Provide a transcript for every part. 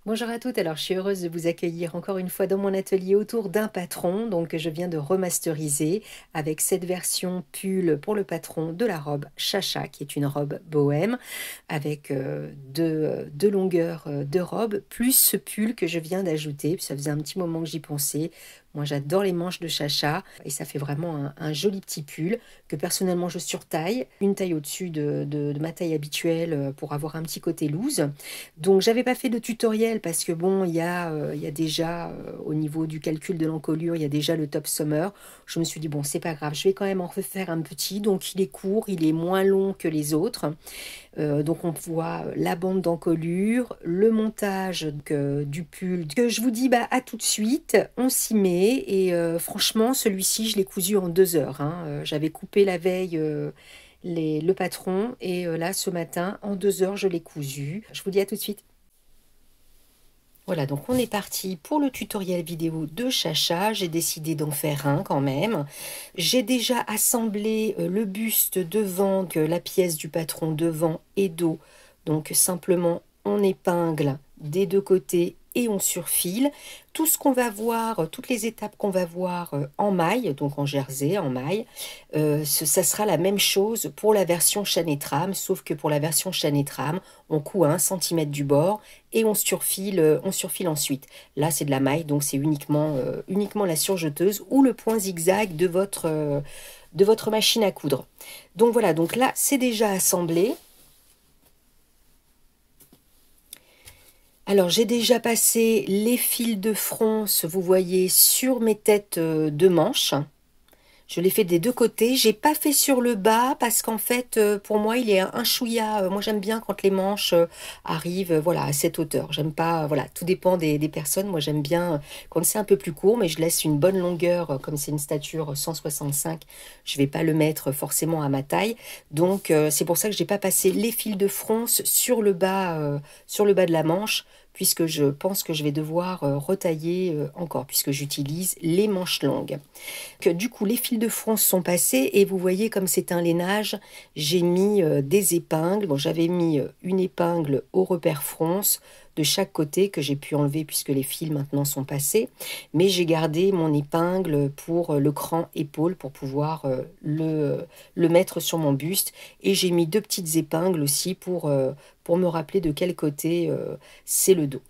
Bonjour à toutes, alors je suis heureuse de vous accueillir encore une fois dans mon atelier autour d'un patron, donc je viens de remasteriser avec cette version pull pour le patron de la robe Chacha, qui est une robe bohème, avec deux longueurs de robe, plus ce pull que je viens d'ajouter, ça faisait un petit moment que j'y pensais. Moi j'adore les manches de Chacha et ça fait vraiment un joli petit pull que personnellement je surtaille, une taille au-dessus de ma taille habituelle pour avoir un petit côté loose. Donc, j'avais pas fait de tutoriel parce que bon, il y a déjà, au niveau du calcul de l'encolure, il y a déjà le top summer. Je me suis dit, bon, c'est pas grave, je vais quand même en refaire un petit. Donc, il est court, il est moins long que les autres. Donc, on voit la bande d'encolure, le montage du pull. Que je vous dis, bah, à tout de suite, on s'y met. Et franchement, celui-ci, je l'ai cousu en 2 heures, hein. J'avais coupé la veille. Le patron et là ce matin en 2 heures je l'ai cousu. Je vous dis à tout de suite. Voilà, donc on est parti pour le tutoriel vidéo de Chacha. J'ai décidé d'en faire un quand même. J'ai déjà assemblé le buste devant, la pièce du patron devant et dos. Donc simplement on épingle des deux côtés et on surfile. Tout ce qu'on va voir, toutes les étapes qu'on va voir en maille, donc en jersey, en maille, ça sera la même chose pour la version chaîne et trame, sauf que pour la version chaîne et trame, on coud à 1 cm du bord et on surfile ensuite. Là, c'est de la maille, donc c'est uniquement la surjeteuse ou le point zigzag de votre machine à coudre. Donc voilà, donc là, c'est déjà assemblé. Alors, j'ai déjà passé les fils de fronce, vous voyez, sur mes têtes de manches. Je l'ai fait des deux côtés. J'ai pas fait sur le bas parce qu'en fait, pour moi, il est un chouïa. Moi, j'aime bien quand les manches arrivent, voilà, à cette hauteur. J'aime pas, voilà, tout dépend des personnes. Moi, j'aime bien quand c'est un peu plus court, mais je laisse une bonne longueur. Comme c'est une stature 165, je vais pas le mettre forcément à ma taille. Donc, c'est pour ça que j'ai pas passé les fils de fronce sur le bas de la manche, puisque je pense que je vais devoir retailler encore, puisque j'utilise les manches longues. Du coup, les fils de fronce sont passés et vous voyez comme c'est un lainage, j'ai mis des épingles. Bon, j'avais mis une épingle au repère fronce de chaque côté que j'ai pu enlever puisque les fils maintenant sont passés. Mais j'ai gardé mon épingle pour le cran épaule pour pouvoir le mettre sur mon buste. Et j'ai mis 2 petites épingles aussi pour me rappeler de quel côté c'est le dos.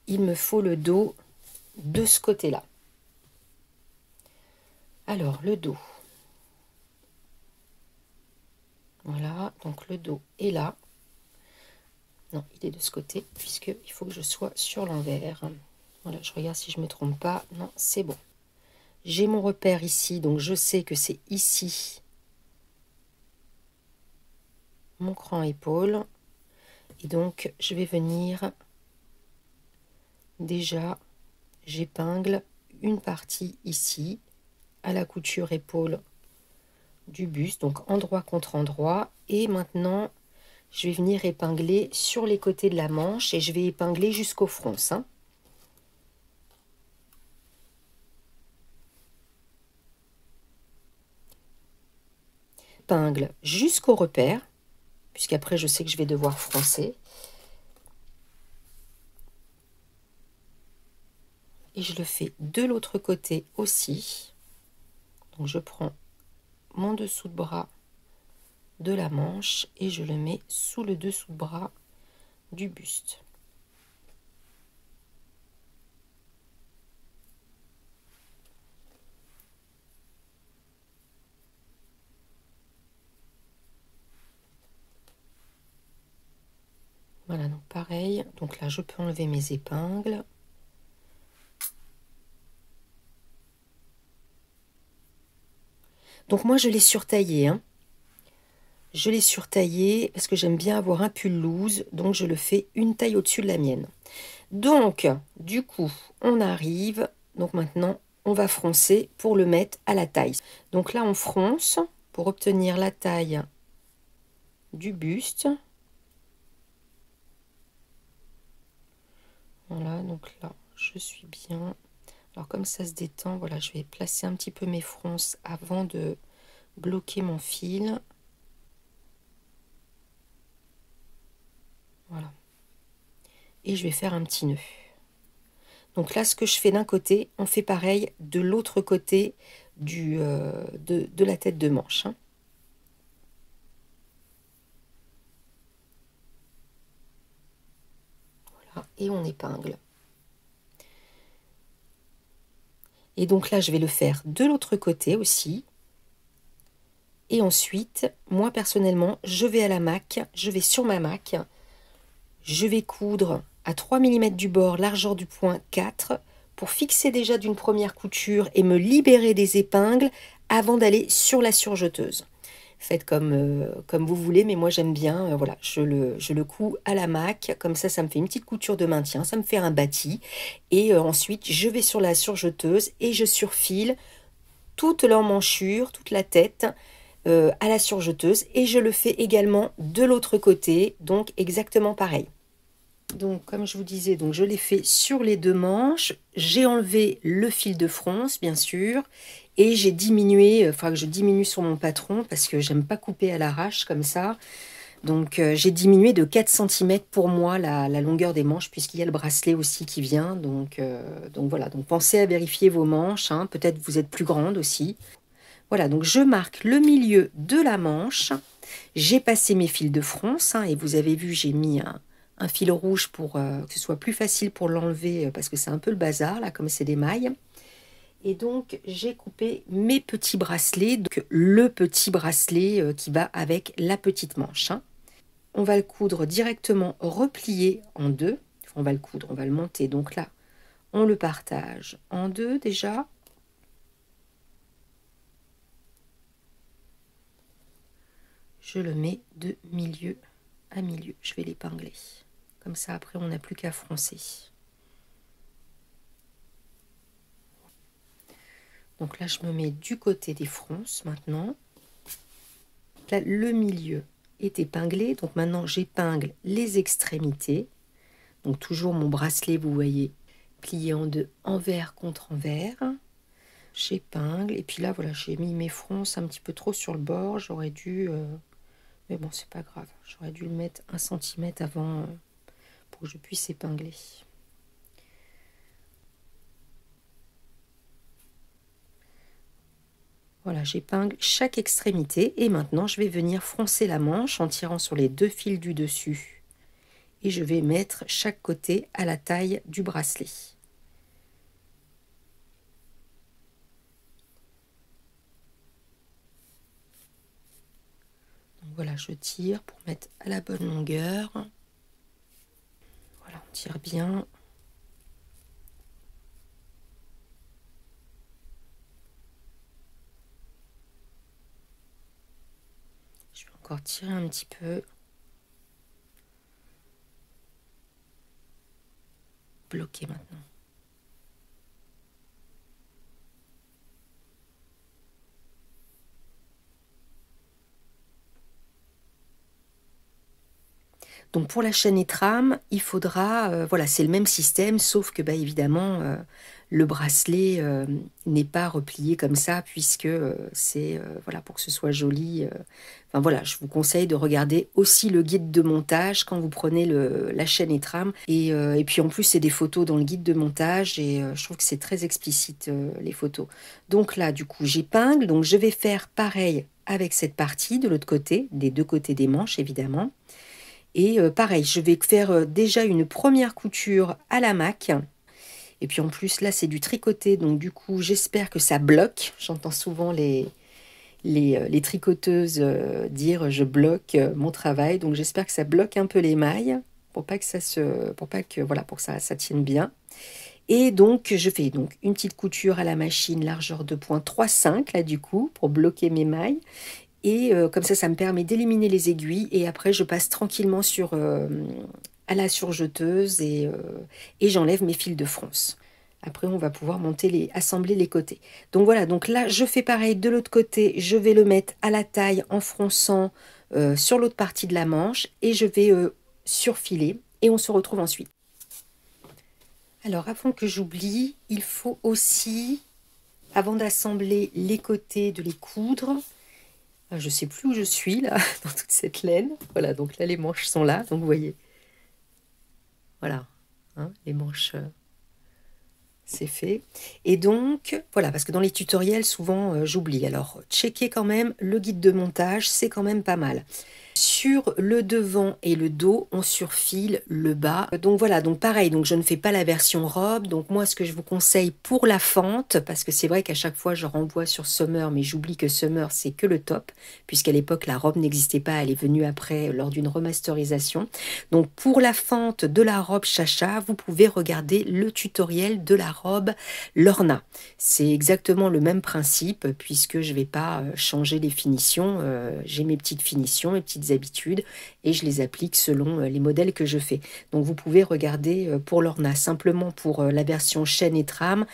Il me faut le dos de ce côté-là. Alors, le dos. Voilà, donc le dos est là. Non, il est de ce côté, puisqu'il faut que je sois sur l'envers. Voilà, je regarde si je ne me trompe pas. Non, c'est bon. J'ai mon repère ici, donc je sais que c'est ici mon cran épaule. Et donc, je vais venir, déjà, j'épingle une partie ici, à la couture épaule du buste, donc endroit contre endroit. Et maintenant, je vais venir épingler sur les côtés de la manche et je vais épingler jusqu'au fronce, hein. Épingle jusqu'au repère, puisqu'après je sais que je vais devoir froncer. Et je le fais de l'autre côté aussi. Donc je prends mon dessous de bras de la manche et je le mets sous le dessous de bras du buste. Voilà, donc pareil, donc là je peux enlever mes épingles. Donc moi je l'ai surtaillé, hein. Je l'ai surtaillé parce que j'aime bien avoir un pull loose, donc je le fais une taille au-dessus de la mienne. Donc, du coup, on arrive, donc maintenant, on va froncer pour le mettre à la taille. Donc là, on fronce pour obtenir la taille du buste. Voilà, donc là, je suis bien. Alors, comme ça se détend, voilà, je vais placer un petit peu mes fronces avant de bloquer mon fil. Voilà. et je vais faire un petit nœud. Donc là, ce que je fais d'un côté, on fait pareil de l'autre côté de la tête de manche, hein. Voilà, et on épingle. Et donc là, je vais le faire de l'autre côté aussi. Et ensuite, moi personnellement, je vais à la maque, je vais sur ma maque, je vais coudre à 3 mm du bord, largeur du point 4, pour fixer déjà d'une première couture et me libérer des épingles avant d'aller sur la surjeteuse. Faites comme vous voulez, mais moi j'aime bien, voilà, je le couds à la maque, comme ça me fait une petite couture de maintien, ça me fait un bâti, et ensuite je vais sur la surjeteuse et je surfile toute l'emmanchure, toute la tête, à la surjeteuse, et je le fais également de l'autre côté, donc exactement pareil. Donc comme je vous disais, donc je l'ai fait sur les deux manches, j'ai enlevé le fil de fronce bien sûr, et j'ai diminué, enfin que je diminue sur mon patron parce que j'aime pas couper à l'arrache comme ça. Donc j'ai diminué de 4 cm pour moi la longueur des manches, puisqu'il y a le bracelet aussi qui vient. Donc voilà, donc pensez à vérifier vos manches, hein. Peut-être vous êtes plus grande aussi. Voilà, donc je marque le milieu de la manche. J'ai passé mes fils de fronce, hein, et vous avez vu, j'ai mis un fil rouge pour que ce soit plus facile pour l'enlever, parce que c'est un peu le bazar, là, comme c'est des mailles. Et donc, j'ai coupé mes petits bracelets, donc le petit bracelet qui va avec la petite manche, hein. On va le coudre directement replié en deux. On va le coudre, on va le monter. Donc là, on le partage en deux déjà. Je le mets de milieu à milieu. Je vais l'épingler. Comme ça, après, on n'a plus qu'à froncer. Donc là, je me mets du côté des fronces maintenant. Là, le milieu est épinglé. Donc maintenant, j'épingle les extrémités. Donc toujours mon bracelet, vous voyez, plié en deux, envers contre envers. J'épingle. Et puis là, voilà, j'ai mis mes fronces un petit peu trop sur le bord. J'aurais dû... mais bon, c'est pas grave. J'aurais dû le mettre 1 cm avant pour que je puisse épingler. Voilà, j'épingle chaque extrémité. Et maintenant, je vais venir froncer la manche en tirant sur les deux fils du dessus. Et je vais mettre chaque côté à la taille du bracelet. Donc voilà, je tire pour mettre à la bonne longueur. Voilà, on tire bien. Je vais encore tirer un petit peu. Bloquer maintenant. Donc pour la chaîne et trame, il faudra, voilà, c'est le même système, sauf que bah, évidemment, le bracelet n'est pas replié comme ça, puisque c'est, voilà, pour que ce soit joli. Enfin voilà, je vous conseille de regarder aussi le guide de montage quand vous prenez la chaîne et trame. Et puis en plus, c'est des photos dans le guide de montage, et je trouve que c'est très explicite, les photos. Donc là, du coup, j'épingle, donc je vais faire pareil avec cette partie de l'autre côté, des deux côtés des manches, évidemment. Et pareil, je vais faire déjà une première couture à la maque. Et puis en plus, là, c'est du tricoté. Donc du coup, j'espère que ça bloque. J'entends souvent les tricoteuses dire « je bloque mon travail ». Donc j'espère que ça bloque un peu les mailles pour pas que voilà, pour que ça tienne bien. Et donc, je fais donc une petite couture à la machine, largeur de point 3,5 là du coup, pour bloquer mes mailles. Et comme ça me permet d'éliminer les aiguilles. Et après, je passe tranquillement à la surjeteuse et j'enlève mes fils de fronce. Après, on va pouvoir assembler les côtés. Donc voilà, donc là, je fais pareil de l'autre côté. Je vais le mettre à la taille en fronçant sur l'autre partie de la manche. Et je vais surfiler. Et on se retrouve ensuite. Alors, avant que j'oublie, il faut aussi, avant d'assembler les côtés, de les coudre. Je ne sais plus où je suis là, dans toute cette laine. Voilà, donc là les manches sont là, donc vous voyez. Voilà, hein, les manches, c'est fait. Et donc, voilà, parce que dans les tutoriels, souvent, j'oublie. Alors, checker quand même le guide de montage, c'est quand même pas mal. Sur le devant et le dos, on surfile le bas. Donc voilà, donc pareil, donc je ne fais pas la version robe. Donc moi, ce que je vous conseille pour la fente, parce que c'est vrai qu'à chaque fois, je renvoie sur Summer, mais j'oublie que Summer, c'est que le top, puisqu'à l'époque, la robe n'existait pas, elle est venue après, lors d'une remasterisation. Donc pour la fente de la robe Chacha, vous pouvez regarder le tutoriel de la robe Lorna. C'est exactement le même principe, puisque je ne vais pas changer les finitions. J'ai mes petites finitions, mes petites habitudes et je les applique selon les modèles que je fais. Donc vous pouvez regarder pour l'orna, simplement pour la version chaîne et trame,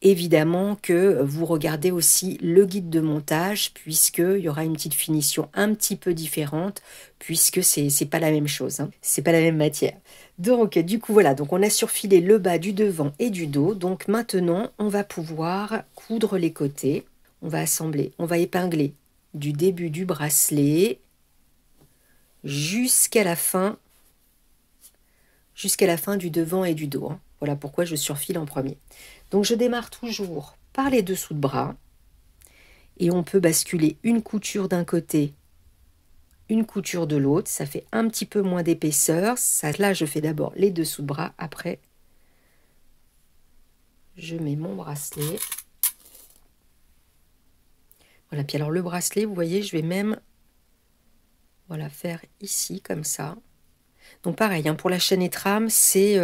évidemment que vous regardez aussi le guide de montage puisqu'il y aura une petite finition un petit peu différente puisque c'est pas la même chose, hein. C'est pas la même matière. Donc du coup voilà, donc on a surfilé le bas du devant et du dos. Donc maintenant on va pouvoir coudre les côtés. On va assembler, on va épingler du début du bracelet jusqu'à la fin du devant et du dos, hein. Voilà pourquoi je surfile en premier. Donc je démarre toujours par les dessous de bras et on peut basculer une couture d'un côté, une couture de l'autre. Ça fait un petit peu moins d'épaisseur. Ça, là, je fais d'abord les dessous de bras. Après, je mets mon bracelet. Voilà. Puis alors le bracelet, vous voyez, je vais même voilà, faire ici comme ça. Donc pareil, hein, pour la chaîne et trame, c'est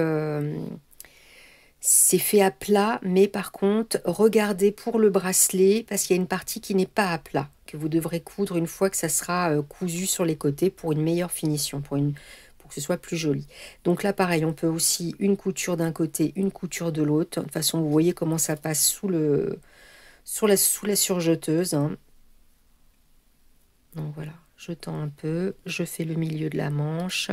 fait à plat, mais par contre, regardez pour le bracelet, parce qu'il y a une partie qui n'est pas à plat, que vous devrez coudre une fois que ça sera cousu sur les côtés pour une meilleure finition, pour que ce soit plus joli. Donc là, pareil, on peut aussi une couture d'un côté, une couture de l'autre. De toute façon, vous voyez comment ça passe sous la surjeteuse, hein. Donc voilà, je tends un peu, je fais le milieu de la manche.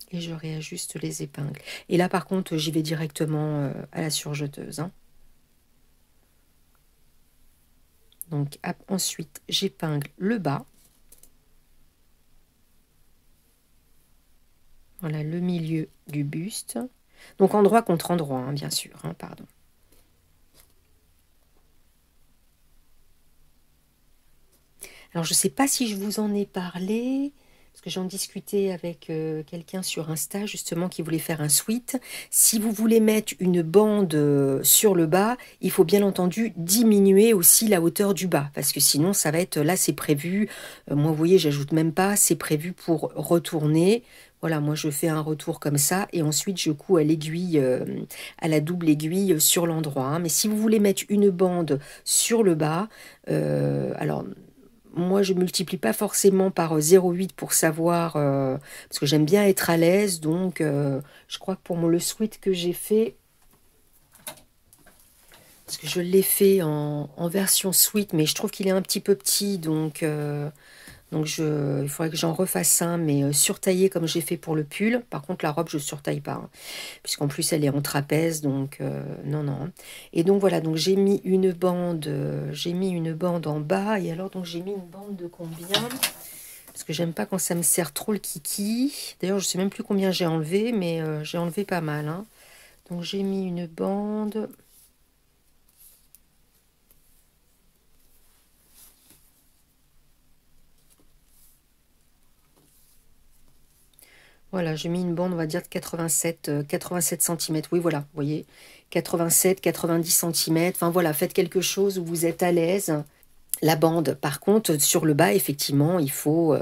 Et je réajuste les épingles. Et là, par contre, j'y vais directement à la surjeteuse, hein. Donc, ensuite, j'épingle le bas. Voilà, le milieu du buste. Donc, endroit contre endroit, hein, bien sûr, hein, pardon. Alors, je ne sais pas si je vous en ai parlé, parce que j'en discutais avec quelqu'un sur Insta, justement, qui voulait faire un sweat. Si vous voulez mettre une bande sur le bas, il faut bien entendu diminuer aussi la hauteur du bas, parce que sinon, ça va être, là, c'est prévu, moi, vous voyez, j'ajoute même pas, c'est prévu pour retourner. Voilà, moi, je fais un retour comme ça, et ensuite, je couds à l'aiguille, à la double aiguille sur l'endroit, hein. Mais si vous voulez mettre une bande sur le bas, alors moi, je multiplie pas forcément par 0,8 pour savoir, parce que j'aime bien être à l'aise. Donc, je crois que pour le sweat que j'ai fait, parce que je l'ai fait en version sweat, mais je trouve qu'il est un petit peu petit. Donc il faudrait que j'en refasse un, mais surtaillé comme j'ai fait pour le pull. Par contre, la robe, je ne surtaille pas, hein, puisqu'en plus, elle est en trapèze. Donc, non, non. Et donc, voilà. Donc, j'ai mis une bande en bas. Et alors, donc j'ai mis une bande de combien? Parce que j'aime pas quand ça me serre trop le kiki. D'ailleurs, je sais même plus combien j'ai enlevé, mais j'ai enlevé pas mal, hein. Donc, j'ai mis une bande. Voilà, j'ai mis une bande, on va dire, de 87 cm. Oui, voilà, vous voyez, 87, 90 cm. Enfin, voilà, faites quelque chose où vous êtes à l'aise. La bande, par contre, sur le bas, effectivement, il faut,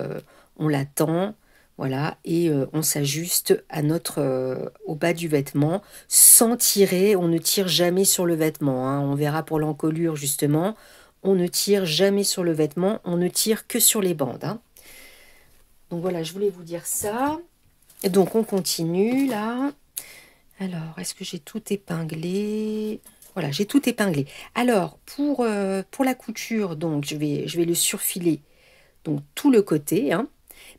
on la tend, voilà, et on s'ajuste à au bas du vêtement, sans tirer. On ne tire jamais sur le vêtement, hein. On verra pour l'encolure, justement. On ne tire jamais sur le vêtement, on ne tire que sur les bandes, hein. Donc voilà, je voulais vous dire ça. Donc on continue là. Alors, est-ce que j'ai tout épinglé? Voilà, j'ai tout épinglé. Alors, pour la couture, donc je vais le surfiler, donc tout le côté, hein.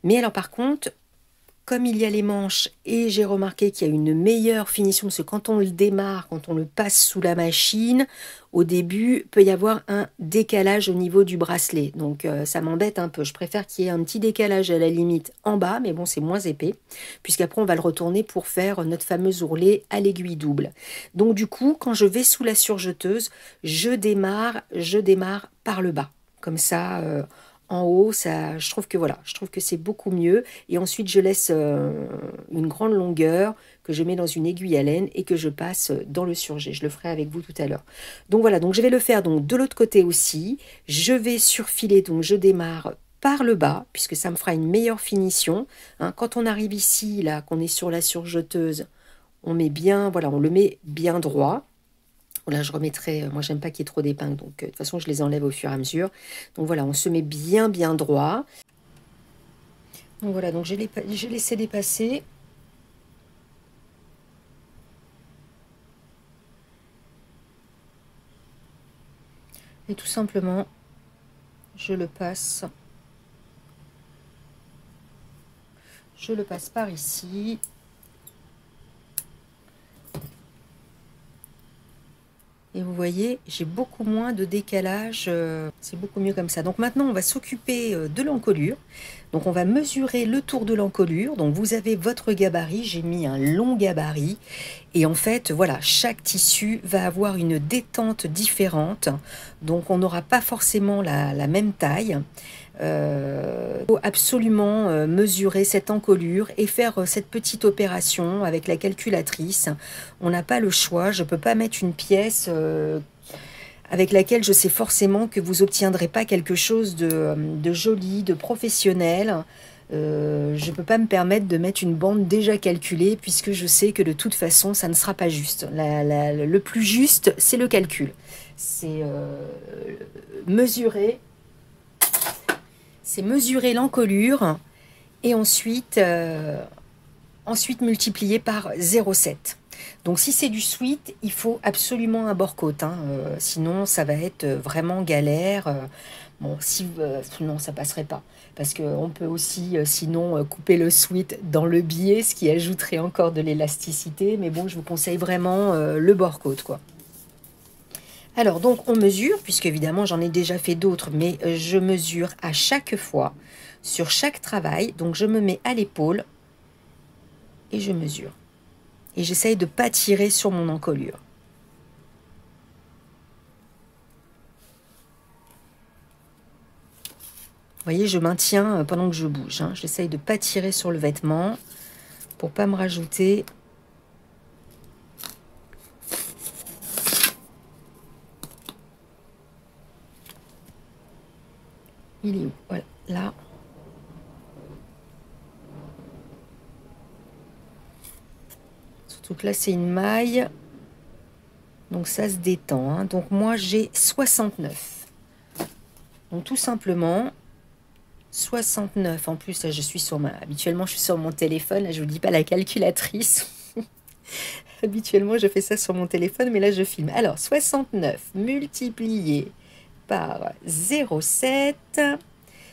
Mais alors par contre, comme il y a les manches et j'ai remarqué qu'il y a une meilleure finition, parce que quand on le démarre, quand on le passe sous la machine, au début, peut y avoir un décalage au niveau du bracelet. Donc ça m'embête un peu. Je préfère qu'il y ait un petit décalage à la limite en bas, mais bon, c'est moins épais, puisqu'après on va le retourner pour faire notre fameux ourlet à l'aiguille double. Donc du coup, quand je vais sous la surjeteuse, je démarre par le bas. Comme ça, en haut, ça, je trouve que voilà, je trouve que c'est beaucoup mieux. Et ensuite, je laisse une grande longueur que je mets dans une aiguille à laine et que je passe dans le surjet. Je le ferai avec vous tout à l'heure. Donc voilà, donc je vais le faire donc de l'autre côté aussi. Je vais surfiler, donc je démarre par le bas, puisque ça me fera une meilleure finition. Hein, quand on arrive ici, là, qu'on est sur la surjeteuse, on met bien, voilà, on le met bien droit. Là, je remettrai, moi j'aime pas qu'il y ait trop d'épingles, donc de toute façon je les enlève au fur et à mesure. Donc voilà, on se met bien droit. Donc voilà, donc j'ai laissé dépasser. Et tout simplement, je le passe par ici. Et vous voyez, j'ai beaucoup moins de décalage, c'est beaucoup mieux comme ça. Donc maintenant, on va s'occuper de l'encolure. Donc on va mesurer le tour de l'encolure. Donc vous avez votre gabarit, j'ai mis un long gabarit. Et en fait, voilà, chaque tissu va avoir une détente différente. Donc on n'aura pas forcément la même taille. Il faut absolument mesurer cette encolure et faire cette petite opération avec la calculatrice. On n'a pas le choix, je ne peux pas mettre une pièce avec laquelle je sais forcément que vous obtiendrez pas quelque chose de joli, de professionnel. Je ne peux pas me permettre de mettre une bande déjà calculée puisque je sais que de toute façon ça ne sera pas juste. Le plus juste, c'est le calcul. C'est mesurer l'encolure et ensuite multiplier par 0,7. Donc si c'est du sweat, il faut absolument un bord-côte, hein, sinon ça va être vraiment galère. Bon, non, ça passerait pas. Parce qu'on peut aussi, sinon, couper le sweat dans le biais, ce qui ajouterait encore de l'élasticité. Mais bon, je vous conseille vraiment le bord-côte, quoi. Alors, donc, on mesure, puisque évidemment, j'en ai déjà fait d'autres, mais je mesure à chaque fois, sur chaque travail. Donc, je me mets à l'épaule et je mesure. Et j'essaye de ne pas tirer sur mon encolure. Vous voyez, je maintiens pendant que je bouge. Hein. J'essaye de ne pas tirer sur le vêtement pour ne pas me rajouter. Il est où? Voilà, là. Surtout que là, c'est une maille. Donc, ça se détend. Hein. Donc, moi, j'ai 69. Donc, tout simplement, 69. En plus, là, je suis sur habituellement, je suis sur mon téléphone. Là, je vous dis pas la calculatrice. Habituellement, je fais ça sur mon téléphone, mais là, je filme. Alors, 69 multiplié par 0,7,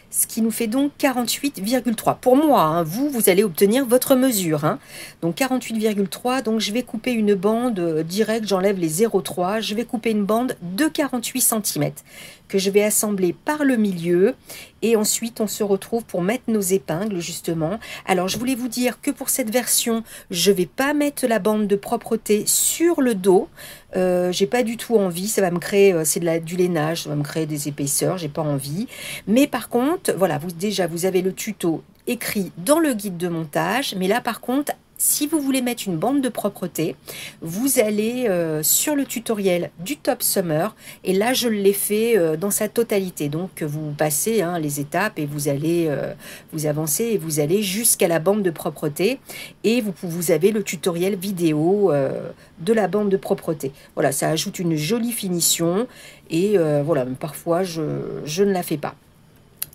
ce qui nous fait donc 48,3. Pour moi, hein, vous allez obtenir votre mesure. Hein. Donc 48,3, donc je vais couper une bande directe, j'enlève les 0,3, je vais couper une bande de 48 cm que je vais assembler par le milieu et ensuite on se retrouve pour mettre nos épingles justement. Alors je voulais vous dire que pour cette version, je ne vais pas mettre la bande de propreté sur le dos. J'ai pas du tout envie, ça va me créer, c'est du lainage, ça va me créer des épaisseurs, j'ai pas envie. Mais par contre, voilà, vous avez le tuto écrit dans le guide de montage, mais là par contre, si vous voulez mettre une bande de propreté, vous allez sur le tutoriel du Top Summer et là je l'ai fait dans sa totalité. Donc vous passez hein, les étapes et vous allez vous avancez et vous allez jusqu'à la bande de propreté et vous avez le tutoriel vidéo de la bande de propreté. Voilà, ça ajoute une jolie finition et voilà, parfois je ne la fais pas.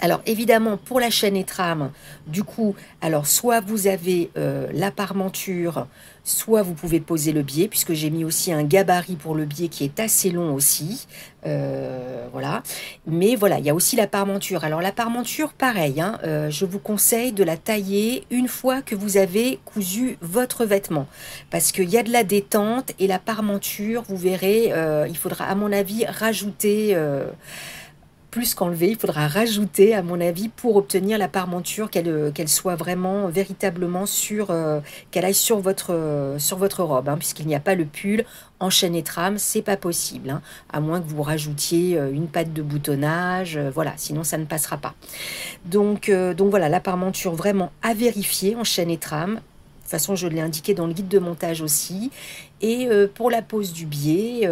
Alors évidemment, pour la chaîne et trame, du coup, alors soit vous avez la parmenture, soit vous pouvez poser le biais, puisque j'ai mis aussi un gabarit pour le biais qui est assez long aussi. Voilà. Mais voilà, il y a aussi la parmenture. Alors la parmenture, pareil, hein, je vous conseille de la tailler une fois que vous avez cousu votre vêtement. Parce qu'il y a de la détente et la parmenture, vous verrez, il faudra à mon avis rajouter... plus qu'enlever, il faudra rajouter, à mon avis, pour obtenir la parmenture, qu'elle soit vraiment, véritablement qu'elle aille sur votre robe, hein, puisqu'il n'y a pas le pull en chaîne et trame, c'est pas possible, hein, à moins que vous rajoutiez une patte de boutonnage, voilà, sinon ça ne passera pas. Donc voilà, la parmenture vraiment à vérifier en chaîne et trame. De toute façon, je l'ai indiqué dans le guide de montage aussi. Et pour la pose du biais,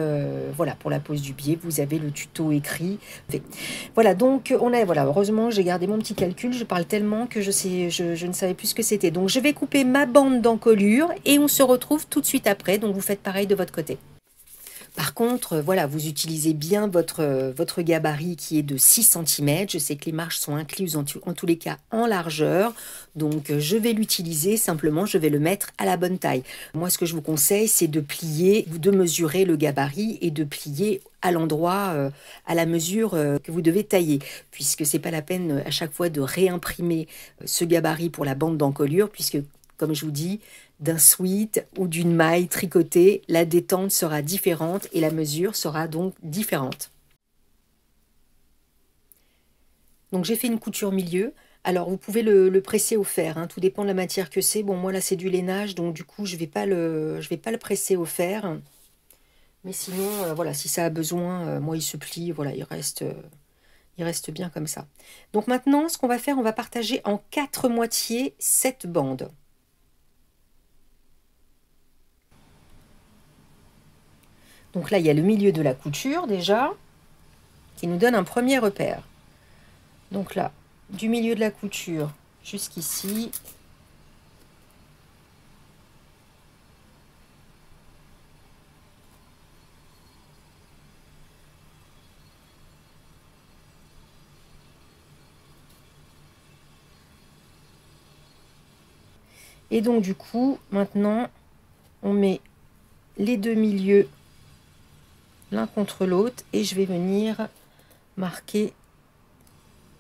voilà, pour la pose du biais, vous avez le tuto écrit. Voilà, donc voilà, heureusement, j'ai gardé mon petit calcul. Je parle tellement que je ne savais plus ce que c'était. Donc, je vais couper ma bande d'encolure et on se retrouve tout de suite après. Donc, vous faites pareil de votre côté. Par contre, voilà, vous utilisez bien votre gabarit qui est de 6 cm. Je sais que les marges sont incluses en tous les cas en largeur. Donc, je vais l'utiliser. Simplement, je vais le mettre à la bonne taille. Moi, ce que je vous conseille, c'est de plier, de mesurer le gabarit et de plier à l'endroit, à la mesure que vous devez tailler. Puisque c'est pas la peine à chaque fois de réimprimer ce gabarit pour la bande d'encolure, puisque, comme je vous dis, d'un sweat ou d'une maille tricotée, la détente sera différente et la mesure sera donc différente. Donc j'ai fait une couture milieu. Alors vous pouvez le presser au fer, hein, tout dépend de la matière que c'est. Bon, moi là c'est du lainage, donc du coup je vais pas le presser au fer. Mais sinon, voilà, si ça a besoin, moi il se plie, voilà, il reste bien comme ça. Donc maintenant, ce qu'on va faire, on va partager en 4 moitiés cette bande. Donc là, il y a le milieu de la couture déjà, qui nous donne un premier repère. Donc là, du milieu de la couture jusqu'ici. Et donc du coup, maintenant, on met les deux milieux l'un contre l'autre et je vais venir marquer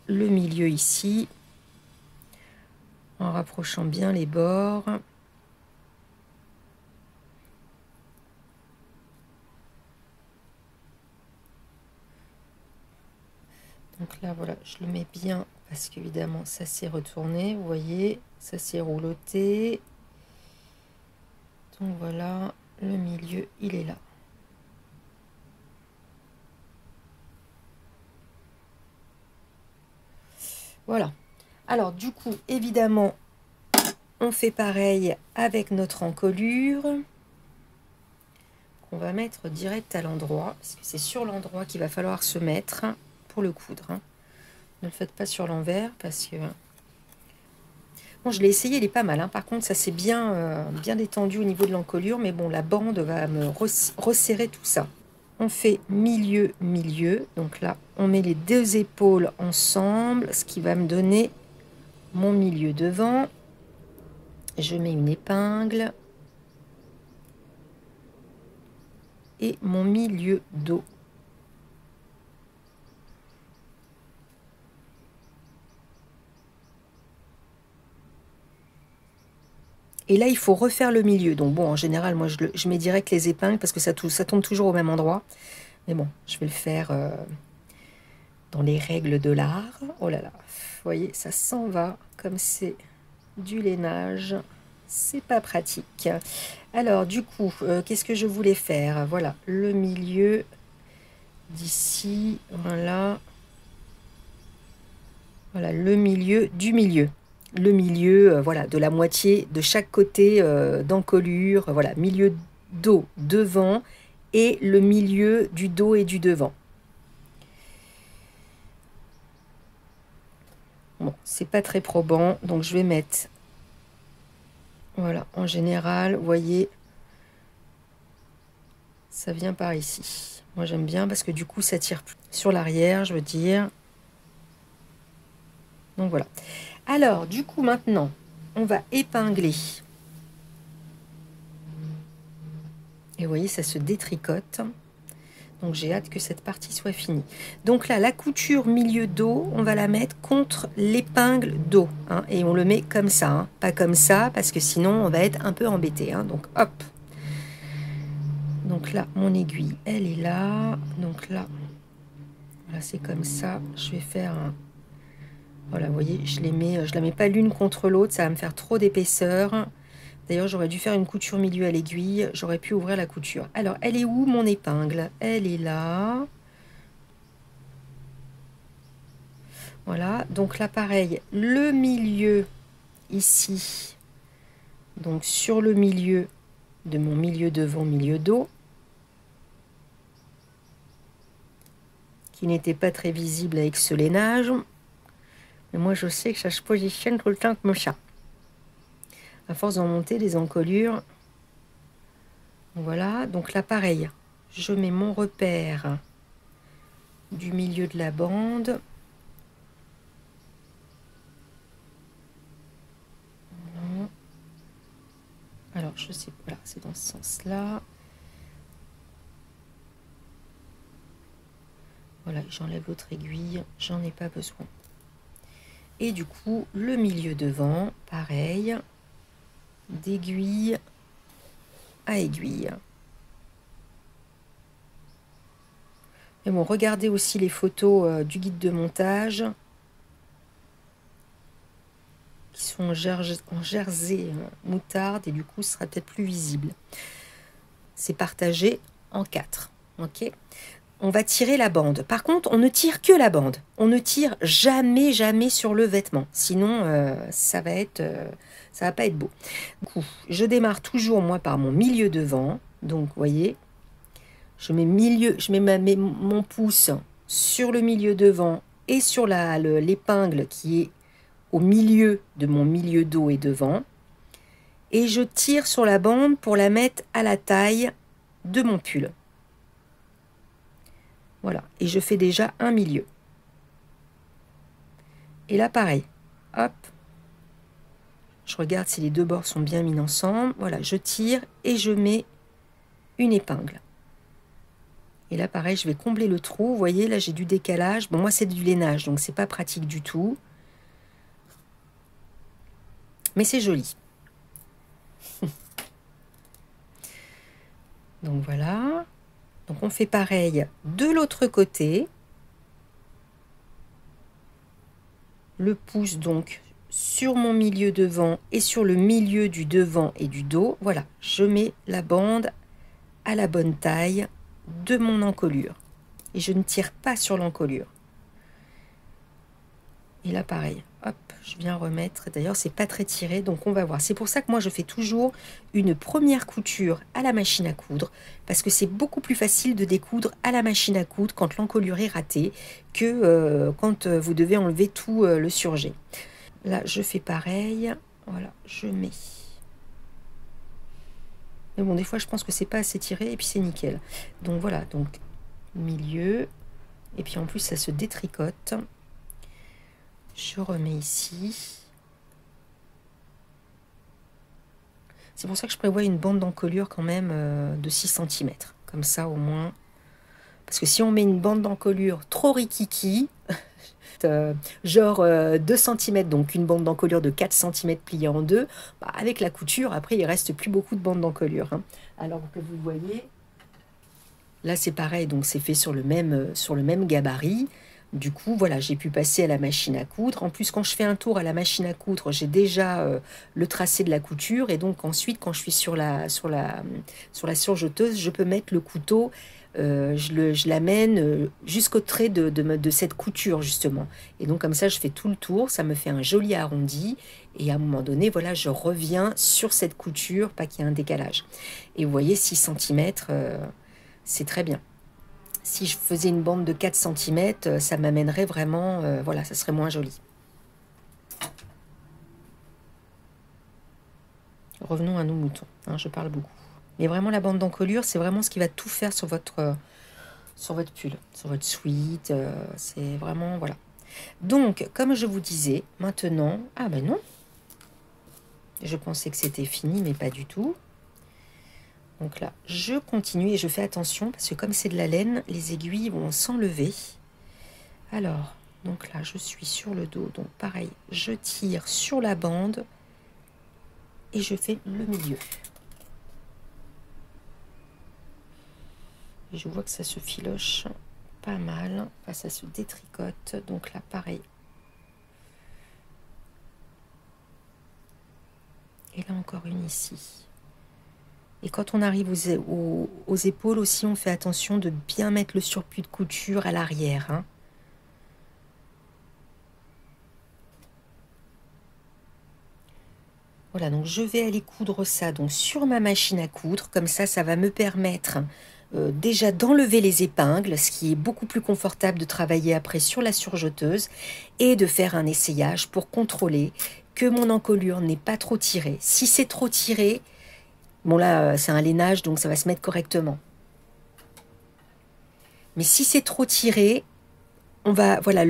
le milieu ici en rapprochant bien les bords. Donc là, voilà, je le mets bien parce qu'évidemment, ça s'est retourné, vous voyez, ça s'est rouloté. Donc voilà, le milieu, il est là. Voilà. Alors du coup, évidemment, on fait pareil avec notre encolure qu'on va mettre direct à l'endroit, parce que c'est sur l'endroit qu'il va falloir se mettre pour le coudre. Hein. Ne le faites pas sur l'envers parce que... Bon, je l'ai essayé, il est pas mal. Hein. Par contre, ça s'est bien détendu au niveau de l'encolure, mais bon, la bande va me resserrer tout ça. On fait milieu, milieu. Donc là, on met les deux épaules ensemble, ce qui va me donner mon milieu devant. Je mets une épingle. Et mon milieu dos. Et là, il faut refaire le milieu. Donc bon, en général, moi, je mets direct les épingles parce que ça tombe toujours au même endroit. Mais bon, je vais le faire dans les règles de l'art. Oh là là, vous voyez, ça s'en va comme c'est du lainage. C'est pas pratique. Alors, du coup, qu'est-ce que je voulais faire? Voilà, le milieu d'ici. Voilà. Voilà, le milieu du milieu. Le milieu, voilà, de la moitié de chaque côté d'encolure. Voilà, milieu dos devant et le milieu du dos et du devant. Bon, c'est pas très probant, donc je vais mettre... Voilà, en général, vous voyez, ça vient par ici. Moi, j'aime bien parce que du coup, ça tire plus sur l'arrière, je veux dire. Donc voilà. Alors, du coup, maintenant, on va épingler. Et vous voyez, ça se détricote. Donc j'ai hâte que cette partie soit finie. Donc là, la couture milieu dos, on va la mettre contre l'épingle dos. Hein, et on le met comme ça, hein, pas comme ça, parce que sinon on va être un peu embêté. Hein, donc hop. Donc là, mon aiguille, elle est là. Donc là, voilà, c'est comme ça. Je vais faire un... Voilà, vous voyez, je la mets pas l'une contre l'autre, ça va me faire trop d'épaisseur. D'ailleurs, j'aurais dû faire une couture milieu à l'aiguille. J'aurais pu ouvrir la couture. Alors, elle est où, mon épingle? Elle est là. Voilà. Donc là, pareil, le milieu, ici. Donc, sur le milieu de mon milieu devant, milieu dos. Qui n'était pas très visible avec ce lainage. Mais moi, je sais que ça se positionne tout le temps comme ça. À force d'en monter les encolures. Voilà, donc là pareil, je mets mon repère du milieu de la bande. Voilà. Alors je sais, voilà, c'est dans ce sens-là. Voilà, j'enlève l'autre aiguille, j'en ai pas besoin. Et du coup, le milieu devant, pareil, d'aiguille à aiguille. Mais bon, regardez aussi les photos du guide de montage qui sont en jersey moutarde et du coup, ce sera peut-être plus visible. C'est partagé en 4. Ok. On va tirer la bande. Par contre, on ne tire que la bande. On ne tire jamais, jamais sur le vêtement. Sinon, ça va pas être beau. Du coup, je démarre toujours, moi, par mon milieu devant. Donc, vous voyez, je mets mon pouce sur le milieu devant et sur l'épingle qui est au milieu de mon milieu dos et devant. Et je tire sur la bande pour la mettre à la taille de mon pull. Voilà, et je fais déjà un milieu. Et là, pareil, hop, je regarde si les deux bords sont bien mis ensemble. Voilà, je tire et je mets une épingle. Et là, pareil, je vais combler le trou. Vous voyez, là, j'ai du décalage. Bon, moi, c'est du lainage, donc c'est pas pratique du tout. Mais c'est joli. Donc voilà. Donc on fait pareil de l'autre côté. Le pouce donc sur mon milieu devant et sur le milieu du devant et du dos. Voilà, je mets la bande à la bonne taille de mon encolure. Et je ne tire pas sur l'encolure. Et là pareil, hop, je viens remettre. D'ailleurs, c'est pas très tiré, donc on va voir. C'est pour ça que moi, je fais toujours une première couture à la machine à coudre, parce que c'est beaucoup plus facile de découdre à la machine à coudre quand l'encolure est ratée que quand vous devez enlever tout le surjet. Là, je fais pareil. Voilà, je mets. Mais bon, des fois, je pense que c'est pas assez tiré et puis c'est nickel. Donc voilà, donc milieu. Et puis en plus, ça se détricote. Je remets ici. C'est pour ça que je prévois une bande d'encolure quand même de 6 cm. Comme ça au moins. Parce que si on met une bande d'encolure trop rikiki, genre 2 cm, donc une bande d'encolure de 4 cm pliée en deux, bah avec la couture, après il reste plus beaucoup de bande d'encolure. Hein. Alors que vous voyez, là c'est pareil, donc c'est fait sur le même gabarit. Du coup, voilà, j'ai pu passer à la machine à coudre. En plus, quand je fais un tour à la machine à coudre, j'ai déjà le tracé de la couture. Et donc ensuite, quand je suis sur la surjeteuse, je peux mettre le couteau, je l'amène jusqu'au trait de cette couture, justement. Et donc comme ça, je fais tout le tour. Ça me fait un joli arrondi. Et à un moment donné, voilà, je reviens sur cette couture, pas qu'il y ait un décalage. Et vous voyez, 6 cm, c'est très bien. Si je faisais une bande de 4 cm, ça m'amènerait vraiment... voilà, ça serait moins joli. Revenons à nos moutons. Hein, je parle beaucoup. Mais vraiment, la bande d'encolure, c'est vraiment ce qui va tout faire sur votre pull, sur votre sweat. C'est vraiment... Voilà. Donc, comme je vous disais, maintenant... Ah ben non, je pensais que c'était fini, mais pas du tout. Donc là, je continue et je fais attention parce que comme c'est de la laine, les aiguilles vont s'enlever. Alors, donc là, je suis sur le dos. Donc pareil, je tire sur la bande et je fais le milieu. Et je vois que ça se filoche pas mal. Enfin, ça se détricote. Donc là, pareil. Et là, encore une ici. Et quand on arrive aux épaules aussi, on fait attention de bien mettre le surplus de couture à l'arrière. Hein. Voilà, donc je vais aller coudre ça donc sur ma machine à coudre. Comme ça va me permettre déjà d'enlever les épingles, ce qui est beaucoup plus confortable de travailler après sur la surjeteuse, et de faire un essayage pour contrôler que mon encolure n'est pas trop tirée. Si c'est trop tiré, bon là c'est un lainage donc ça va se mettre correctement. Mais si c'est trop tiré, on va voilà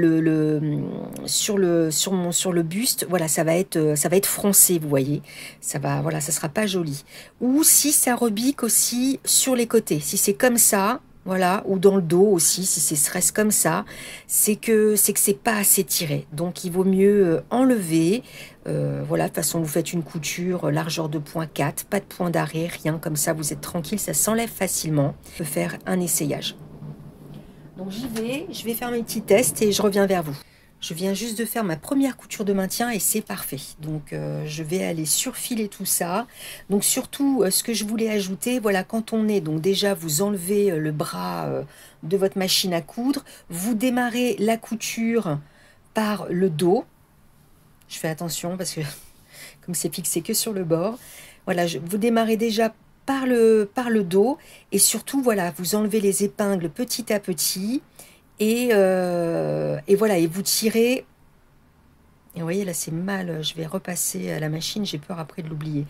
sur le buste, voilà ça va être froncé, vous voyez, ça va voilà ça sera pas joli. Ou si ça rebique aussi sur les côtés, si c'est comme ça, voilà, ou dans le dos aussi, si c'est reste comme ça, c'est que c'est pas assez tiré. Donc il vaut mieux enlever. Voilà, de toute façon vous faites une couture largeur de point 4, pas de point d'arrêt, rien, comme ça vous êtes tranquille, ça s'enlève facilement. On peut faire un essayage. Donc j'y vais, je vais faire mes petits tests et je reviens vers vous. Je viens juste de faire ma première couture de maintien et c'est parfait. Donc je vais aller surfiler tout ça. Donc surtout ce que je voulais ajouter, voilà, quand on est, donc déjà vous enlevez le bras de votre machine à coudre, vous démarrez la couture par le dos. Je fais attention parce que comme c'est fixé que sur le bord, voilà, vous démarrez déjà par le dos et surtout voilà vous enlevez les épingles petit à petit et voilà et vous tirez et vous voyez là c'est mal, je vais repasser à la machine, j'ai peur après de l'oublier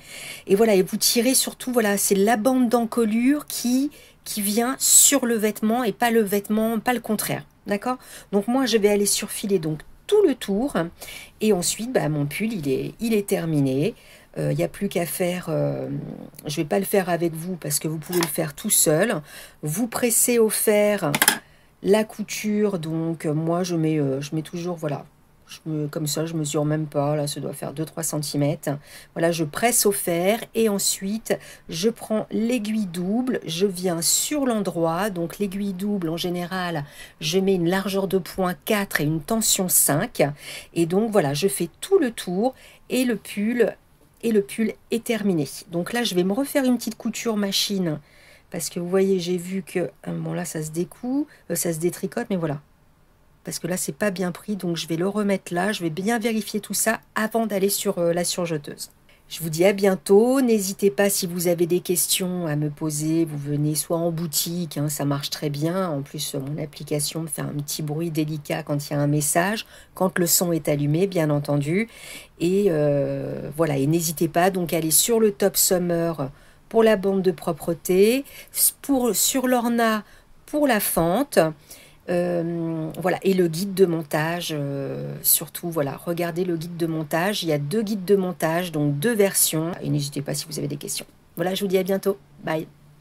et voilà et vous tirez surtout voilà c'est la bande d'encolure qui vient sur le vêtement et pas le vêtement, pas le contraire, d'accord. Donc moi je vais aller surfiler donc tout le tour et ensuite bah, mon pull il est terminé. Il n'y a plus qu'à faire, je ne vais pas le faire avec vous parce que vous pouvez le faire tout seul. Vous pressez au fer la couture, donc moi je mets toujours, voilà, comme ça je mesure même pas, là ça doit faire 2-3 cm. Voilà, je presse au fer et ensuite je prends l'aiguille double, je viens sur l'endroit, donc l'aiguille double en général, je mets une largeur de point 4 et une tension 5 et donc voilà, je fais tout le tour et le pull est terminé. Donc là, je vais me refaire une petite couture machine parce que vous voyez, j'ai vu que bon là, ça se découd, ça se détricote, mais voilà. Parce que là, c'est pas bien pris, donc je vais le remettre là. Je vais bien vérifier tout ça avant d'aller sur la surjeteuse. Je vous dis à bientôt. N'hésitez pas si vous avez des questions à me poser. Vous venez soit en boutique, hein, ça marche très bien. En plus, mon application me fait un petit bruit délicat quand il y a un message, quand le son est allumé, bien entendu. Et voilà. Et n'hésitez pas donc à aller sur le Top Summer pour la bande de propreté, sur l'orna pour la fente. Voilà, et le guide de montage, surtout, voilà, regardez le guide de montage. Il y a 2 guides de montage, donc 2 versions. Et n'hésitez pas si vous avez des questions. Voilà, je vous dis à bientôt. Bye.